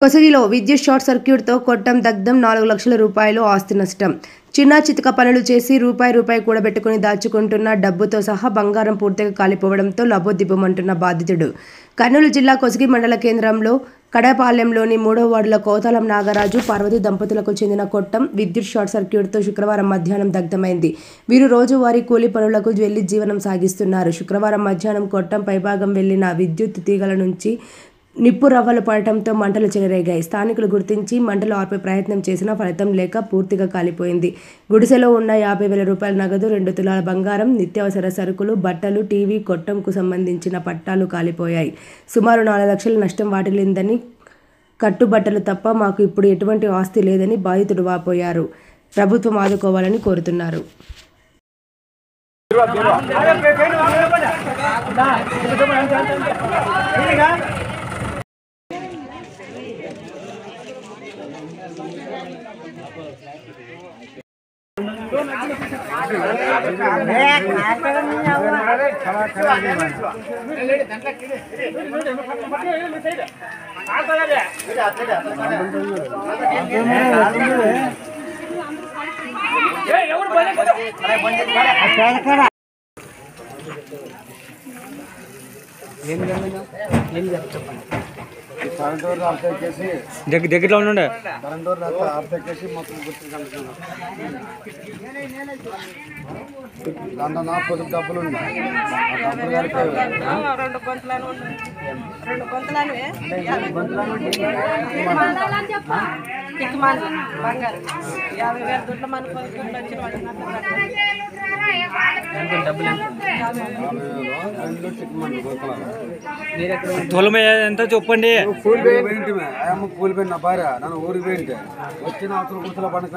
కొసగిలో విద్యుత్ షార్ట్ సర్క్యూట్తో కొట్టం దగ్ధం 4 లక్షల రూపాయలు ఆస్తి నష్టం. చిన్న చితక పనులు చేసి రూపాయి కూడబెట్టుకుని దాచుకుంటున్న డబ్బుతో సహా బంగారం పూర్తిగా కాలిపోవడంతో లబోదిబ్బమంటున్న బాధితుడు. కర్నూలు జిల్లా కొసగి మండల కేంద్రంలో కడపాలెంలోని 3వ వార్డుల కోతాలం నాగరాజు, పార్వతి దంపతులకు చెందిన కొట్టం విద్యుత్ షార్ట్ సర్క్యూట్తో శుక్రవారం మధ్యాహ్నం దగ్ధమైంది. వీరు రోజువారీ కూలీ పనులకు వెళ్లి జీవనం సాగిస్తున్నారు. శుక్రవారం మధ్యాహ్నం కొట్టం పైభాగం వెళ్లిన విద్యుత్ తీగల నుంచి నిప్పు రవ్వలు పడటంతో మంటలు చెలరేగాయి. స్థానికులు గుర్తించి మంటలు ఆర్పే ప్రయత్నం చేసినా ఫలితం లేక పూర్తిగా కాలిపోయింది. గుడిసెలో ఉన్న 50,000 రూపాయల నగదు, 2 తులాల బంగారం, నిత్యావసర సరుకులు, బట్టలు, టీవీ, కొట్టంకు సంబంధించిన పట్టాలు కాలిపోయాయి. సుమారు 4 లక్షల నష్టం వాటిల్లిందని, కట్టుబట్టలు తప్ప మాకు ఇప్పుడు ఎటువంటి ఆస్తి లేదని బాధితుడు వాపోయారు. ప్రభుత్వం ఆదుకోవాలని కోరుతున్నారు. దగ్గరలో ఉండే దాంట్లో నా పొద్దు డబ్బులు ఉన్నాయి. ఎంత చెప్పండి. కూలిపోయింది నా భార్య, నన్ను ఊరికి పోయింటే వచ్చిన అవతల గుర్తులో పండుగ